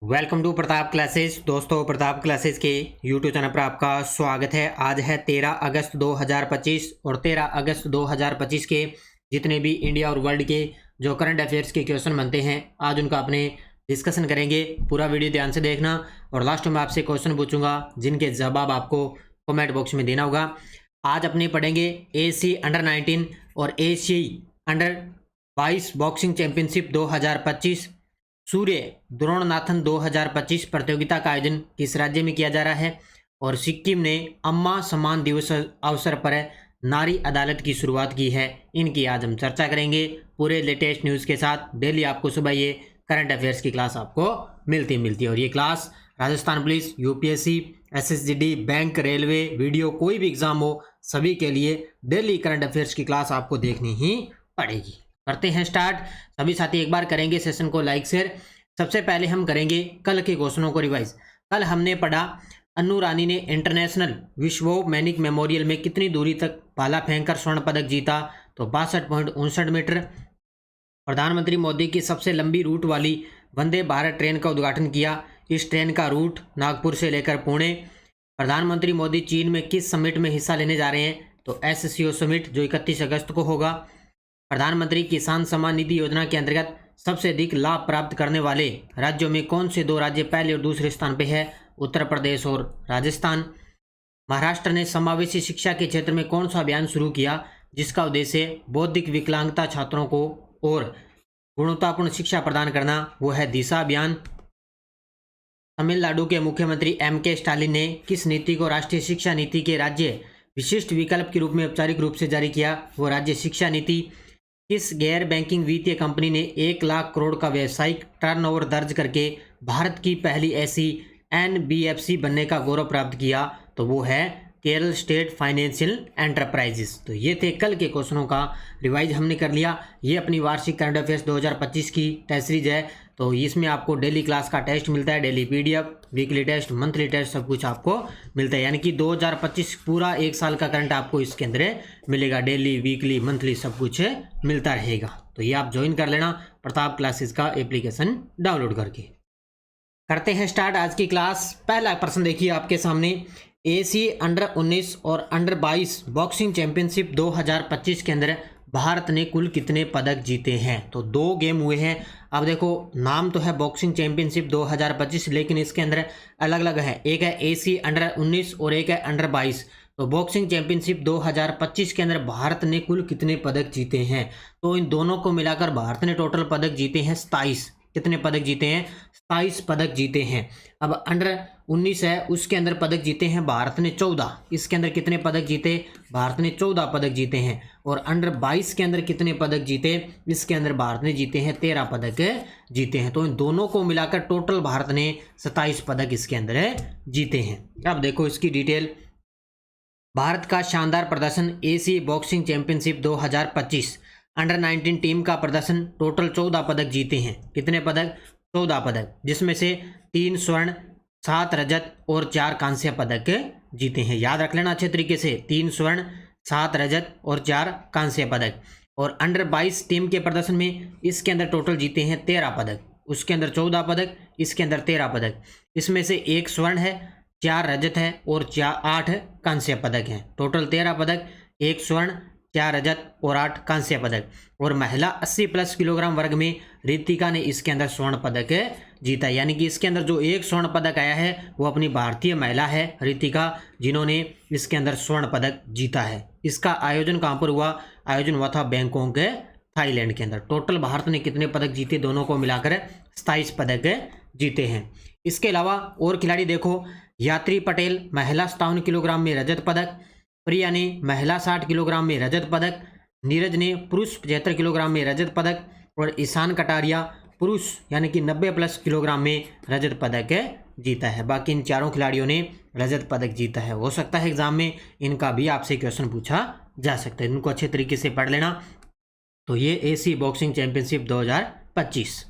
Welcome to Pratap classes. दोस्तों, Pratap classes के YouTube channel पर आपका स्वागत है। आज है 13 अगस्त 2025 और 13 अगस्त 2025 के जितने भी इंडिया और वर्ल्ड के जो करंट अफेयर्स के क्वेश्चन बनते हैं, आज उनका अपने डिस्कशन करेंगे। पूरा वीडियो ध्यान से देखना और लास्ट में आपसे क्वेश्चन पूछूंगा जिनके जवाब आपको कमेंट बॉक्स में देना होगा। आज अपने पढ़ेंगे एसी अंडर 19 और एसी अंडर 22 बॉक्सिंग चैंपियनशिप 2025 सूर्य द्रोणनाथन 2025 प्रतियोगिता का आयोजन किस राज्य में किया जा रहा है। और सिक्किम ने अम्मा सम्मान दिवस अवसर पर नारी अदालत की शुरुआत की है। इनकी आज हम चर्चा करेंगे पूरे लेटेस्ट न्यूज़ के साथ। डेली आपको सुबह ये करंट अफेयर्स की क्लास आपको मिलती है और ये class Rajasthan police, UPSC, SSGD, bank, railway, video, कोई भी एग्जाम हो सभी के लिए डेली करंट अफेयर्स की क्लास आपको देखनी ही पड़ेगी। करते हैं स्टार्ट। सभी साथी एक बार करेंगे सेशन को लाइक शेयर। सबसे पहले हम करेंगे कल के क्वेश्चनों को रिवाइज। कल हमने पढ़ा अन्नू रानी ने इंटरनेशनल विश्वोमैनिक मेमोरियल में कितनी दूरी तक भाला फेंककर स्वर्ण पदक जीता, तो 62.59 मीटर। प्रधानमंत्री मोदी की सबसे लंबी रूट वाली वंदे भारत ट्रेन का उद्घाटन किया। इस ट्रेन का रूट नागपुर से लेकर पुणे। प्रधानमंत्री मोदी चीन में किस समिट में हिस्सा लेने जा रहे हैं, तो एससीओ समिट जो 31 अगस्त को होगा। प्रधानमंत्री किसान सम्मान निधि योजना के अंतर्गत सबसे अधिक लाभ प्राप्त करने वाले राज्यों में कौन से दो राज्य पहले और दूसरे स्थान पर है, उत्तर प्रदेश और राजस्थान। महाराष्ट्र ने समावेशी शिक्षा के क्षेत्र में कौन सा अभियान शुरू किया जिसका उद्देश्य बौद्धिक विकलांगता छात्रों को और गुणवत्तापूर्ण शिक्षा प्रदान करना, वो है दिशा अभियान। तमिलनाडु के मुख्यमंत्री एमके स्टालिन ने किस नीति को राष्ट्रीय शिक्षा नीति के राज्य विशिष्ट विकल्प के रूप में औपचारिक रूप से जारी किया, वो राज्य शिक्षा नीति। किस गैर बैंकिंग वित्तीय कंपनी ने 1 लाख करोड़ का व्यावसायिक टर्नओवर दर्ज करके भारत की पहली ऐसी एनबीएफसी बनने का गौरव प्राप्त किया, तो वो है केरल स्टेट फाइनेंशियल एंटरप्राइजेस। तो ये थे कल के क्वेश्चनों का रिवाइज हमने कर लिया। ये अपनी वार्षिक करंट अफेयर्स 2025 की टेस्ट सीरीज है, तो इसमें आपको डेली क्लास का टेस्ट मिलता है, daily PDF, weekly test, monthly test, सब कुछ आपको मिलता है। यानी कि 2025 पूरा एक साल का करंट आपको इसके अंदर मिलेगा। डेली, वीकली, मंथली सब कुछ मिलता रहेगा। तो ये आप ज्वाइन कर लेना प्रताप क्लासेस का एप्लीकेशन डाउनलोड करके। करते हैं स्टार्ट आज की क्लास। पहला प्रश्न देखिए आपके सामने, एसी अंडर 19 और अंडर 22 बॉक्सिंग चैंपियनशिप 2025 के अंदर भारत ने कुल कितने पदक जीते हैं। तो 2 गेम हुए हैं। अब देखो, नाम तो है बॉक्सिंग चैंपियनशिप 2025, लेकिन इसके अंदर अलग अलग है। एक है एसी अंडर 19 और एक है अंडर 22। तो बॉक्सिंग चैंपियनशिप 2025 के अंदर भारत ने कुल कितने पदक जीते हैं, तो इन दोनों को मिलाकर भारत ने टोटल पदक जीते हैं 27। कितने पदक जीते हैं? 27 पदक जीते हैं। अब अंडर 19 है, उसके अंदर पदक जीते हैं भारत ने 14। इसके अंदर कितने पदक जीते? भारत ने 14 पदक जीते हैं। और अंडर 22 के अंदर कितने पदक जीते? इसके अंदर भारत ने जीते हैं 13 पदक जीते हैं। तो इन दोनों को मिलाकर टोटल भारत ने 27 पदक इसके अंदर जीते हैं। अब देखो इसकी डिटेल। भारत का शानदार प्रदर्शन AC boxing championship 2025 under 19 team का प्रदर्शन, टोटल 14 पदक जीते हैं। कितने पदक? 14 पदक, जिसमें से 3 स्वर्ण, 7 रजत और 4 कांस्य पदक जीते हैं। याद रख लेना अच्छे तरीके से, 3 स्वर्ण, 7 रजत और 4 कांस्य पदक। और अंडर 22 टीम के प्रदर्शन में इसके अंदर टोटल जीते हैं 13 पदक। उसके अंदर 14 पदक, इसके अंदर 13 पदक। इसमें से 1 स्वर्ण है, 4 रजत है और 8 कांस्य पदक हैं। टोटल 13 पदक, 1 स्वर्ण, 4 रजत और 8 कांस्य पदक। और महिला 80+ किलोग्राम वर्ग में रितिका ने इसके अंदर स्वर्ण पदक जीता। यानी कि इसके अंदर जो 1 स्वर्ण पदक आया है वो अपनी भारतीय महिला है रितिका, जिन्होंने इसके अंदर स्वर्ण पदक जीता है। इसका आयोजन कहाँ पर हुआ? आयोजन हुआ था बैंकॉक, थाईलैंड के अंदर। टोटल भारत ने कितने पदक जीते? दोनों को मिलाकर 27 पदक जीते हैं। इसके अलावा और खिलाड़ी देखो, यात्री पटेल महिला 57 किलोग्राम में रजत पदक, प्रिया ने महिला 60 किलोग्राम में रजत पदक, नीरज ने पुरुष 75 किलोग्राम में रजत पदक और ईशान कटारिया पुरुष यानी कि 90+ किलोग्राम में रजत पदक जीता है। बाकी इन चारों खिलाड़ियों ने रजत पदक जीता है। हो सकता है एग्जाम में इनका भी आपसे क्वेश्चन पूछा जा सकता है, इनको अच्छे तरीके से पढ़ लेना। तो ये एसी बॉक्सिंग चैंपियनशिप 2025।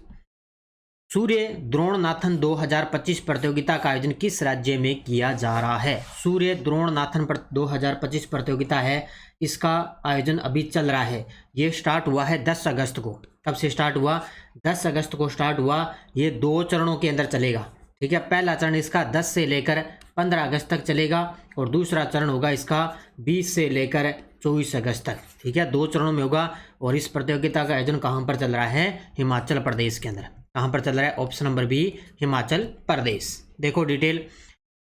सूर्य द्रोणनाथन 2025 प्रतियोगिता का आयोजन किस राज्य में किया जा रहा है? सूर्य द्रोणनाथन 2025 प्रतियोगिता है, इसका आयोजन अभी चल रहा है। ये स्टार्ट हुआ है 10 अगस्त को। कब से स्टार्ट हुआ? 10 अगस्त को स्टार्ट हुआ। ये 2 चरणों के अंदर चलेगा, ठीक है। पहला चरण इसका 10 से लेकर 15 अगस्त तक चलेगा और दूसरा चरण होगा इसका 20 से लेकर 24 अगस्त तक, ठीक है। 2 चरणों में होगा। और इस प्रतियोगिता का आयोजन कहाँ पर चल रहा है? हिमाचल प्रदेश के अंदर। कहाँ पर चल रहा है? Option number B, Himachal Pradesh. देखो डिटेल,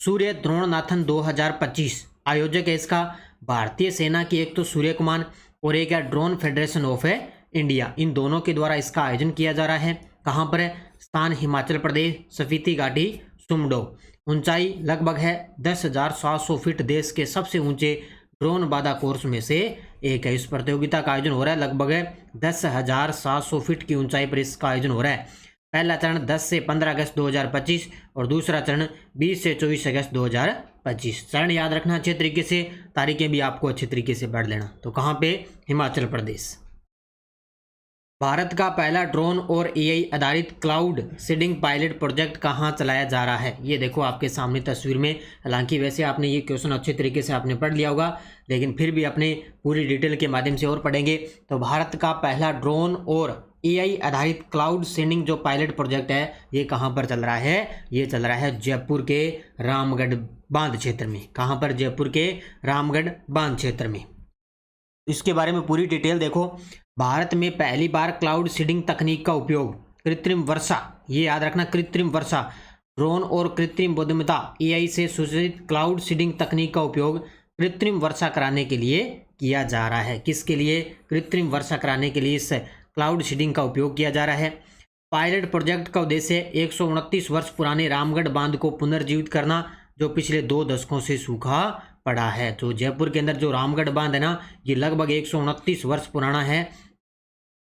सूर्य द्रोणनाथन 2025 आयोजक है इसका भारतीय सेना की एक तो सूर्य कमान और एक है ड्रोन फेडरेशन ऑफ इंडिया। इन दोनों के द्वारा इसका आयोजन किया जा रहा है। कहाँ पर है? स्थान हिमाचल प्रदेश, स्पीति घाटी, सुमडो। ऊंचाई लगभग है 10,700 फीट। देश के सबसे ऊंचे ड्रोन बाधा कोर्स में से एक है। इस प्रतियोगिता का आयोजन हो रहा है लगभग 10,700 फीट की ऊंचाई पर इसका आयोजन हो रहा है। पहला चरण 10 से 15 अगस्त 2025 और दूसरा चरण 20 से 24 अगस्त 2025। चरण याद रखना अच्छे तरीके से, तारीखें भी आपको अच्छे तरीके से पढ़ लेना। तो कहाँ पे? हिमाचल प्रदेश। भारत का पहला ड्रोन और एआई आधारित क्लाउड सीडिंग पायलट प्रोजेक्ट कहाँ चलाया जा रहा है? ये देखो आपके सामने तस्वीर में। हालांकि वैसे आपने ये क्वेश्चन अच्छे तरीके से आपने पढ़ लिया होगा, लेकिन फिर भी अपने पूरी डिटेल के माध्यम से और पढ़ेंगे। तो भारत का पहला ड्रोन और एआई आधारित क्लाउड सीडिंग जो पायलट प्रोजेक्ट है, ये कहाँ पर चल रहा है? ये चल रहा है जयपुर के रामगढ़ बांध क्षेत्र में। कहाँ पर? जयपुर के रामगढ़ बांध क्षेत्र में। इसके बारे में पूरी डिटेल देखो। भारत में पहली बार क्लाउड सीडिंग तकनीक का उपयोग कृत्रिम वर्षा, ये याद रखना, कृत्रिम वर्षा, ड्रोन और कृत्रिम बुद्धिमत्ता एआई से सुसज्जित क्लाउड सीडिंग तकनीक का उपयोग कृत्रिम वर्षा कराने के लिए किया जा रहा है। किसके लिए? कृत्रिम वर्षा कराने के लिए इस क्लाउड सीडिंग का उपयोग किया जा रहा है। पायलट प्रोजेक्ट का उद्देश्य 129 वर्ष पुराने रामगढ़ बांध को पुनर्जीवित करना, जो पिछले 2 दशकों से सूखा पड़ा है। तो जयपुर के अंदर जो रामगढ़ बांध है ना, ये लगभग 129 वर्ष पुराना है।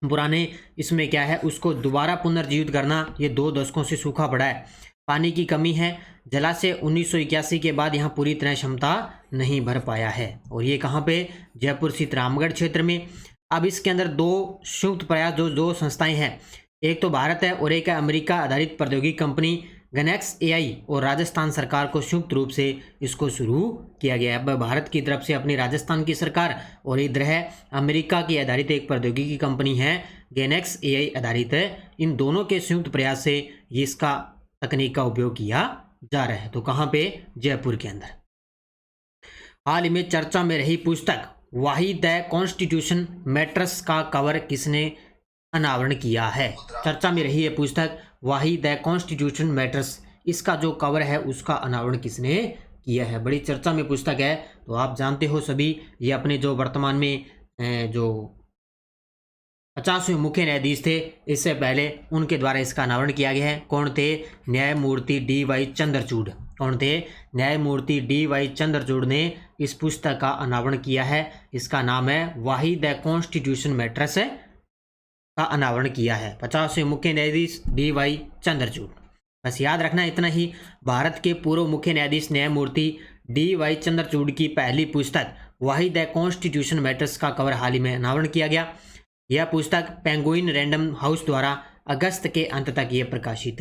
पुराने इसमें क्या है, उसको दोबारा पुनर्जीवित करना। ये 2 दशकों से सूखा पड़ा है, पानी की कमी है। जलाशय 1981 के बाद यहाँ पूरी तरह क्षमता नहीं भर पाया है। और ये कहाँ पे? जयपुर स्थित रामगढ़ क्षेत्र में। अब इसके अंदर 2 संयुक्त प्रयास जो 2 संस्थाएं हैं, एक तो भारत है और एक है अमेरिका आधारित प्रौद्योगिकी कंपनी गनेक्स एआई, और राजस्थान सरकार को संयुक्त रूप से इसको शुरू किया गया है। भारत की तरफ से अपनी राजस्थान की सरकार, और इधर है अमेरिका की आधारित एक प्रौद्योगिकी कंपनी है गनेक्स एआई आधारित है। इन दोनों के संयुक्त प्रयास से ये इसका तकनीक का उपयोग किया जा रहा है। तो कहाँ पे? जयपुर के अंदर। हाल ही में चर्चा में रही पुस्तक वाही द कॉन्स्टिट्यूशन मैटर्स का कवर किसने अनावरण किया है? चर्चा में रही है पुस्तक वाही द कॉन्स्टिट्यूशन मैटर्स, इसका जो कवर है उसका अनावरण किसने किया है? बड़ी चर्चा में पुस्तक है। तो आप जानते हो सभी, ये अपने जो वर्तमान में जो 50वें मुख्य न्यायाधीश थे, इससे पहले उनके द्वारा इसका अनावरण किया गया है। कौन थे? न्यायमूर्ति डी.वाई. चंद्रचूड़। कौन थे? न्यायमूर्ति डी.वाई. चंद्रचूड़ ने इस पुस्तक का अनावरण किया है। इसका नाम है वाही द कॉन्स्टिट्यूशन मैटर्स का अनावरण किया है 50वें मुख्य न्यायाधीश डी.वाई. चंद्रचूड़। बस याद रखना इतना ही। भारत के पूर्व मुख्य न्यायाधीश न्यायमूर्ति डी.वाई. चंद्रचूड़ की पहली पुस्तक वाही द कॉन्स्टिट्यूशन मैटर्स का कवर हाल ही में अनावरण किया गया। यह पुस्तक पेंगुइन रैंडम हाउस द्वारा अगस्त के अंत तक ये प्रकाशित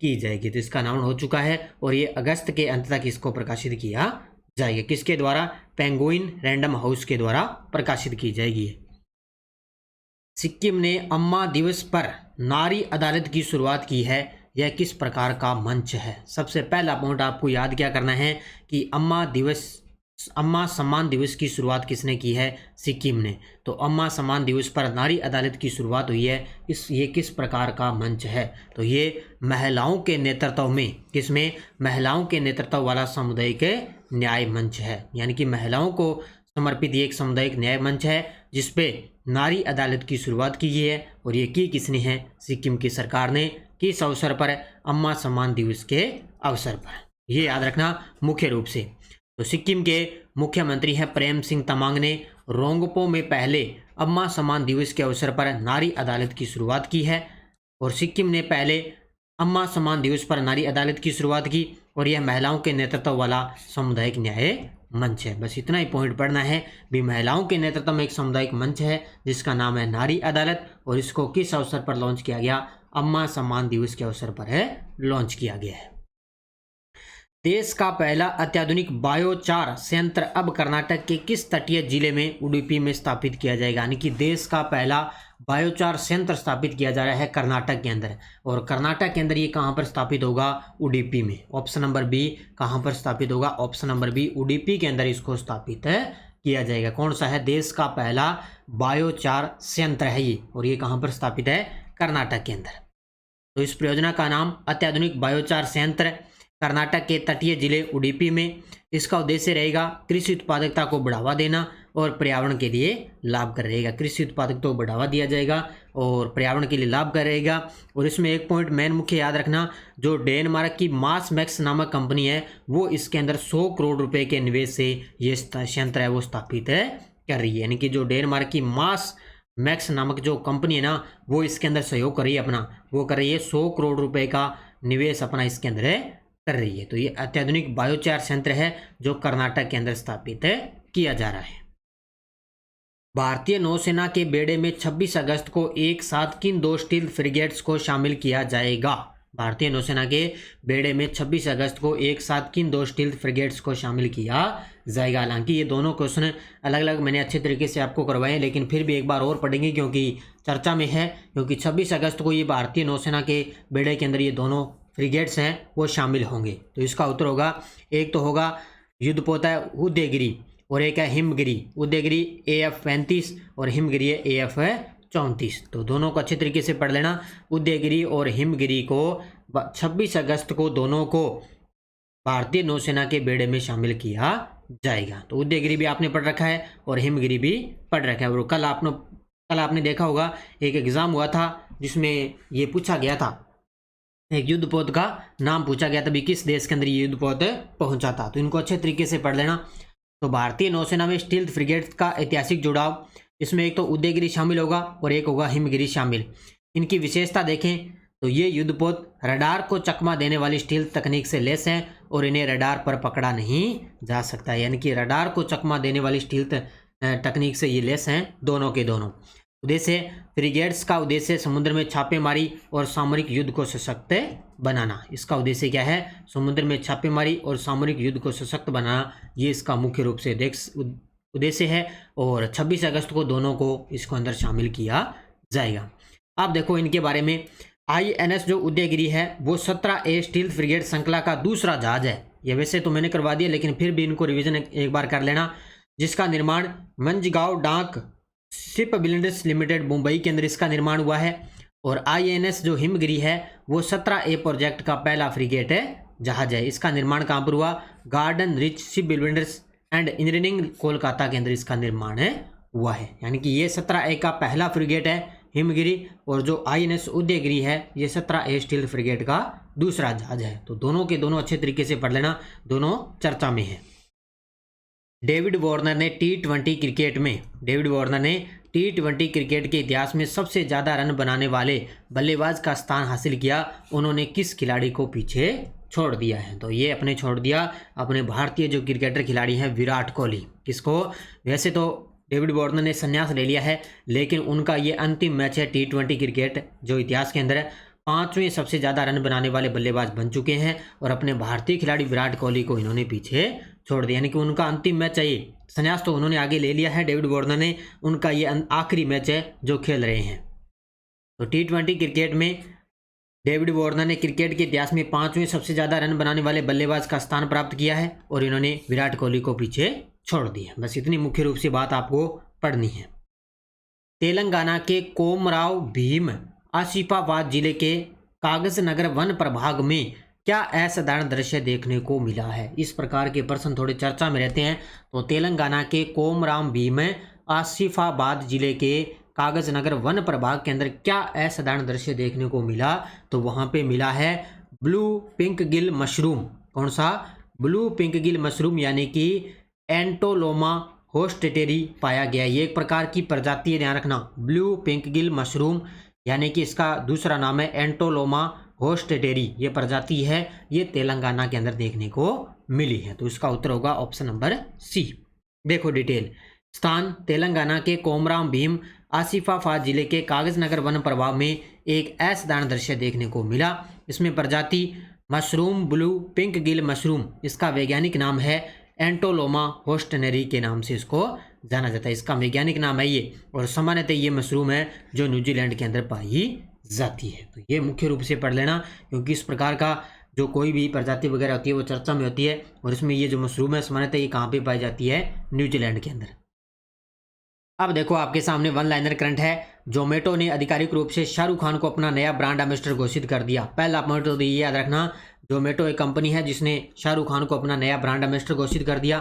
की जाएगी। तो इसका अनावरण हो चुका है और ये अगस्त के अंत तक इसको प्रकाशित किया जाएगा। किसके द्वारा? पेंगुइन रैंडम हाउस के द्वारा प्रकाशित की जाएगी। सिक्किम ने अम्मा दिवस पर नारी अदालत की शुरुआत की है, यह किस प्रकार का मंच है? सबसे पहला पॉइंट आपको याद क्या करना है कि अम्मा सम्मान दिवस की शुरुआत किसने की है? सिक्किम ने। तो अम्मा सम्मान दिवस पर नारी अदालत की शुरुआत हुई है। ये किस प्रकार का मंच है? तो ये महिलाओं के नेतृत्व में, किसमें? महिलाओं के नेतृत्व वाला सामुदायिक न्याय मंच है। यानी कि महिलाओं को समर्पित एक सामुदायिक न्याय मंच है जिसपे नारी अदालत की शुरुआत की गई है। और ये की किसने है? सिक्किम की सरकार ने। किस अवसर पर? अम्मा सम्मान दिवस के अवसर पर। ये याद रखना मुख्य रूप से। तो सिक्किम के मुख्यमंत्री हैं प्रेम सिंह तमांग ने रोंगपो में पहले अम्मा सम्मान दिवस के अवसर पर नारी अदालत की शुरुआत की है। और सिक्किम ने पहले अम्मा सम्मान दिवस पर नारी अदालत की शुरुआत की और यह महिलाओं के नेतृत्व वाला सामुदायिक न्याय मंच है। बस इतना ही पॉइंट पढ़ना है भी। महिलाओं के नेतृत्व में एक सामुदायिक मंच है जिसका नाम है नारी अदालत, और इसको किस अवसर पर लॉन्च किया गया? अम्मा सम्मान दिवस के अवसर पर है लॉन्च किया गया है। देश का पहला अत्याधुनिक बायोचार संयंत्र अब कर्नाटक के किस तटीय जिले में उडुपी में स्थापित किया जाएगा, यानी कि देश का पहला बायोचार संयंत्र स्थापित किया जा रहा है कर्नाटक के अंदर, और कर्नाटक के अंदर ये कहाँ पर स्थापित होगा, उडुपी में। ऑप्शन नंबर बी कहाँ पर स्थापित होगा, ऑप्शन नंबर बी उडुपी के अंदर इसको स्थापित किया जाएगा। कौन सा है, देश का पहला बायोचार संयंत्र है ये, और ये कहाँ पर स्थापित है, कर्नाटक के अंदर। तो इस परियोजना का नाम अत्याधुनिक बायोचार संयंत्र, कर्नाटक के तटीय जिले उडुपी में। इसका उद्देश्य रहेगा कृषि उत्पादकता को बढ़ावा देना और पर्यावरण के लिए लाभकारी रहेगा। कृषि उत्पादकता को बढ़ावा दिया जाएगा और पर्यावरण के लिए लाभकारी रहेगा। और इसमें एक पॉइंट मेन मुख्य याद रखना, जो डेनमार्क की मास मैक्स नामक कंपनी है वो इसके अंदर 100 करोड़ रुपए के निवेश से ये संयंत्र है वो स्थापित कर रही है। यानी कि जो डेनमार्क की मास मैक्स नामक जो कंपनी है ना, वो इसके अंदर सहयोग कर रही है अपना, वो कर रही है 100 करोड़ रुपए का निवेश अपना इसके अंदर कर रही है। तो ये अत्याधुनिक बायोचार संयंत्र है जो कर्नाटक के अंदर स्थापित किया जा रहा है। भारतीय नौसेना के बेड़े में 26 अगस्त को एक साथ किन 2 स्टील्थ फ्रिगेट्स को शामिल किया जाएगा। भारतीय नौसेना के बेड़े में 26 अगस्त को एक साथ किन 2 स्टील्थ फ्रिगेट्स को शामिल किया जाएगा। हालांकि ये दोनों क्वेश्चन अलग अलग मैंने अच्छे तरीके से आपको करवाए हैं, लेकिन फिर भी एक बार और पढ़ेंगे क्योंकि चर्चा में है, क्योंकि 26 अगस्त को ये भारतीय नौसेना के बेड़े के अंदर ये दोनों फ्रिगेट्स हैं वो शामिल होंगे। तो इसका उत्तर होगा, एक तो होगा युद्धपोत उदयगिरी और एक है हिमगिरी। उदयगिरी AF-35 और हिमगिरी है AF-34। तो दोनों को अच्छे तरीके से पढ़ लेना। उदयगिरी और हिमगिरी को 26 अगस्त को दोनों को भारतीय नौसेना के बेड़े में शामिल किया जाएगा। तो उदयगिरी भी आपने पढ़ रखा है और हिमगिरी भी पढ़ रखा है। और कल आपने देखा होगा एक एग्जाम हुआ था जिसमें ये पूछा गया था, एक युद्धपोत का नाम पूछा गया था भी किस देश के अंदर ये युद्धपोत पहुंचा था। तो इनको अच्छे तरीके से पढ़ लेना। तो भारतीय नौसेना में स्टील्थ फ्रिगेट्स का ऐतिहासिक जुड़ाव, इसमें एक तो उदयगिरी शामिल होगा और एक होगा हिमगिरी शामिल। इनकी विशेषता देखें तो ये युद्धपोत रडार को चकमा देने वाली स्टील्थ तकनीक से लैस हैं और इन्हें रडार पर पकड़ा नहीं जा सकता। यानी कि रडार को चकमा देने वाली स्टील्थ तकनीक से ये लैस हैं दोनों के दोनों। उद्देश्य, फ्रिगेट्स का उद्देश्य समुद्र में छापेमारी और सामरिक युद्ध को सशक्त बनाना। इसका उद्देश्य क्या है, समुद्र में छापेमारी और सामरिक युद्ध को सशक्त बनाना, ये इसका मुख्य रूप से उद्देश्य है। और 26 अगस्त को दोनों को इसको अंदर शामिल किया जाएगा। अब देखो इनके बारे में, INS जो उदयगिरी है वो 17A स्टील्थ फ्रिगेट श्रृंखला का दूसरा जहाज है। ये वैसे तो मैंने करवा दिया, लेकिन फिर भी इनको रिवीजन एक बार कर लेना। जिसका निर्माण मंझगांव डाक शिप बिल्डर्स लिमिटेड मुंबई के अंदर इसका निर्माण हुआ है। और INS जो हिमगिरी है वो 17A प्रोजेक्ट का पहला फ्रिगेट जहाज है। इसका निर्माण कहाँ पर हुआ, garden rich ship builders and engineering Kolkata के अंदर इसका निर्माण हुआ है। यानी कि ये 17A का पहला फ्रिगेट है हिमगिरी, और जो INS उदयगिरी है ये 17A स्टील्थ फ्रिगेट का दूसरा जहाज है। तो दोनों के दोनों अच्छे तरीके से पढ़ लेना, दोनों चर्चा में है। डेविड वार्नर ने T20 क्रिकेट के इतिहास में सबसे ज़्यादा रन बनाने वाले बल्लेबाज का स्थान हासिल किया। उन्होंने किस खिलाड़ी को पीछे छोड़ दिया है। तो ये अपने छोड़ दिया अपने भारतीय जो क्रिकेटर खिलाड़ी हैं विराट कोहली। किसको, वैसे तो डेविड वार्नर ने संन्यास ले लिया है, लेकिन उनका ये अंतिम मैच है T20 क्रिकेट जो इतिहास के अंदर 5वें सबसे ज़्यादा रन बनाने वाले बल्लेबाज बन चुके हैं। और अपने भारतीय खिलाड़ी विराट कोहली को इन्होंने पीछे छोड़ दिया, यानी कि उनका अंतिम मैच है ये। संन्यास तो उन्होंने आगे ले लिया है डेविड वार्नर ने, उनका ये आखिरी मैच है जो खेल रहे हैं। तो T20 क्रिकेट में डेविड वार्नर ने क्रिकेट के इतिहास में 5वें सबसे ज़्यादा रन बनाने वाले बल्लेबाज का स्थान प्राप्त किया है और इन्होंने विराट कोहली को पीछे छोड़ दिया। बस इतनी मुख्य रूप से बात आपको पढ़नी है। तेलंगाना के कोमराव भीम आसिफाबाद जिले के कागज नगर वन प्रभाग में क्या असाधारण दृश्य देखने को मिला है। इस प्रकार के प्रश्न थोड़े चर्चा में रहते हैं। तो तेलंगाना के कोमराम भीम आसिफाबाद जिले के कागज नगर वन प्रभाग के अंदर क्या असाधारण दृश्य देखने को मिला, तो वहाँ पे मिला है ब्लू पिंक गिल मशरूम। कौन सा, ब्लू पिंक गिल मशरूम, यानी कि एंटोलोमा होस्टेटेरी पाया गया। ये एक प्रकार की प्रजाति है, ध्यान रखना, ब्लू पिंक गिल मशरूम, यानी कि इसका दूसरा नाम है एंटोलोमा होस्टेटेरी। ये प्रजाति है, ये तेलंगाना के अंदर देखने को मिली है। तो इसका उत्तर होगा ऑप्शन नंबर सी। देखो डिटेल, स्थान तेलंगाना के कोमराम भीम आसिफाबाद जिले के कागज नगर वन प्रभाग में एक असाधारण दृश्य देखने को मिला। इसमें प्रजाति mushroom blue pink Gill mushroom, इसका वैज्ञानिक नाम है एंटोलोमा होस्टनरी के नाम से इसको जाना जाता है। इसका वैज्ञानिक नाम है ये, और सामान्यतः ये मशरूम है जो न्यूजीलैंड के अंदर पाई जाती है। तो ये मुख्य रूप से पढ़ लेना, क्योंकि इस प्रकार का जो कोई भी प्रजाति वगैरह होती है वो चर्चा में होती है, और इसमें ये जो मशरूम है सामान्यतः ये कहाँ पे पाई जाती है, न्यूजीलैंड के अंदर। अब देखो आपके सामने वन लाइनर करंट है। जोमेटो ने आधिकारिक रूप से शाहरुख खान को अपना नया ब्रांड एम्बेसडर घोषित कर दिया। पहला पॉइंट तो ये याद रखना, जोमेटो एक कंपनी है जिसने शाहरुख खान को अपना नया ब्रांड एम्बेसडर घोषित कर दिया।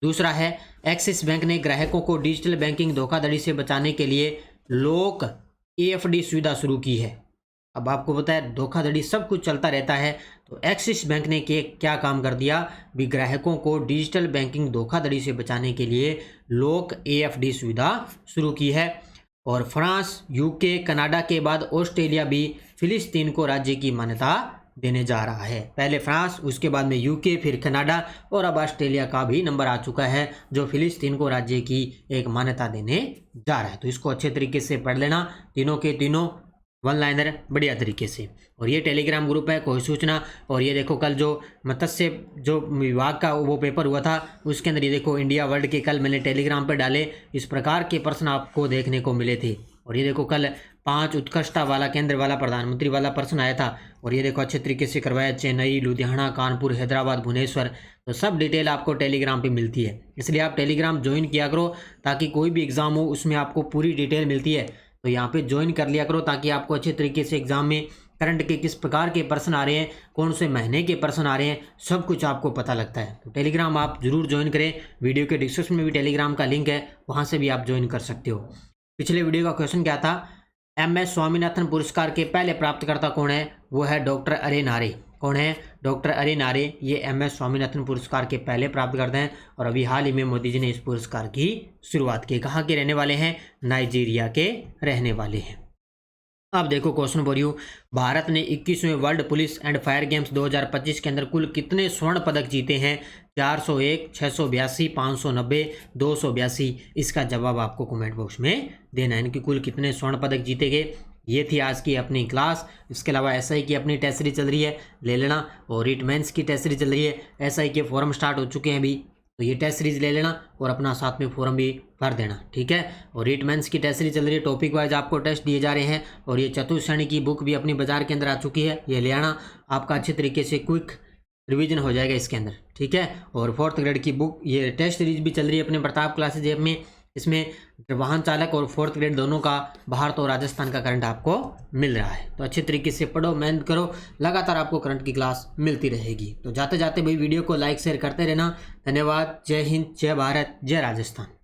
दूसरा है, एक्सिस बैंक ने ग्राहकों को डिजिटल बैंकिंग धोखाधड़ी से बचाने के लिए लोक AFD सुविधा शुरू की है। अब आपको पता है धोखाधड़ी सब कुछ चलता रहता है, तो एक्सिस बैंक ने क्या काम कर दिया भी, ग्राहकों को डिजिटल बैंकिंग धोखाधड़ी से बचाने के लिए लोक AFD सुविधा शुरू की है। और फ्रांस, UK, कनाडा के बाद ऑस्ट्रेलिया भी फिलिस्तीन को राज्य की मान्यता देने जा रहा है। पहले फ्रांस, उसके बाद में UK, फिर कनाडा, और अब ऑस्ट्रेलिया का भी नंबर आ चुका है जो फिलिस्तीन को राज्य की एक मान्यता देने जा रहा है। तो इसको अच्छे तरीके से पढ़ लेना, तीनों के तीनों वन लाइनर बढ़िया तरीके से। और ये टेलीग्राम ग्रुप है कोई सूचना, और ये देखो कल जो मत्स्य जो विभाग का वो पेपर हुआ था उसके अंदर ये देखो इंडिया वर्ल्ड के कल मैंने टेलीग्राम पर डाले, इस प्रकार के प्रश्न आपको देखने को मिले थे। और ये देखो कल 5 उत्कृष्टता वाला केंद्र वाला प्रधानमंत्री वाला प्रश्न आया था, और ये देखो अच्छे तरीके से करवाया, चेन्नई, लुधियाना, कानपुर, हैदराबाद, भुवनेश्वर, तो सब डिटेल आपको टेलीग्राम पे मिलती है। इसलिए आप टेलीग्राम ज्वाइन किया करो ताकि कोई भी एग्जाम हो उसमें आपको पूरी डिटेल मिलती है। तो यहाँ पे ज्वाइन कर लिया करो ताकि आपको अच्छे तरीके से एग्जाम में करंट के किस प्रकार के प्रश्न आ रहे हैं, कौन से महीने के प्रश्न आ रहे हैं, सब कुछ आपको पता लगता है। तो टेलीग्राम आप जरूर ज्वाइन करें, वीडियो के डिस्क्रिप्शन में भी टेलीग्राम का लिंक है, वहाँ से भी आप ज्वाइन कर सकते हो। पिछले वीडियो का क्वेश्चन क्या था, MS स्वामीनाथन पुरस्कार के पहले प्राप्तकर्ता कौन है, वो है डॉक्टर अरे नारे। कौन है, डॉक्टर अरे नारे, ये MS स्वामीनाथन पुरस्कार के पहले प्राप्तकर्ता हैं, और अभी हाल ही में मोदी जी ने इस पुरस्कार की शुरुआत की। कहाँ के रहने वाले हैं, नाइजीरिया के रहने वाले हैं। अब देखो क्वेश्चन फॉर यू, भारत ने 21वें world police and fire games 2025 के अंदर कुल कितने स्वर्ण पदक जीते हैं, 401, 682, 590, 282। इसका जवाब आपको कमेंट बॉक्स में देना है, इनकी कुल कितने स्वर्ण पदक जीते गए। ये थी आज की अपनी क्लास। इसके अलावा SI की अपनी टेस्ट सीरीज चल रही है, ले लेना, और रीट मेंस की टेस्ट सीरीज चल रही है, SI के फॉर्म स्टार्ट हो चुके हैं अभी, तो ये टेस्ट सीरीज ले लेना और अपना साथ में फॉर्म भी भर देना, ठीक है। और रीट मेंस की टेस्ट सीरीज चल रही है, टॉपिक वाइज आपको टेस्ट दिए जा रहे हैं, और ये चतुर्थ श्रेणी की बुक भी अपनी बाजार के अंदर आ चुकी है, ये ले आना, आपका अच्छे तरीके से क्विक रिवीजन हो जाएगा इसके अंदर, ठीक है। और 4th ग्रेड की बुक, ये टेस्ट सीरीज भी चल रही है अपने प्रताप क्लासेज ऐप में, इसमें वाहन चालक और 4th ग्रेड दोनों का भारत और राजस्थान का करंट आपको मिल रहा है। तो अच्छे तरीके से पढ़ो, मेहनत करो, लगातार आपको करंट की क्लास मिलती रहेगी। तो जाते जाते भाई वीडियो को लाइक शेयर करते रहना। धन्यवाद। जय हिंद, जय भारत, जय राजस्थान।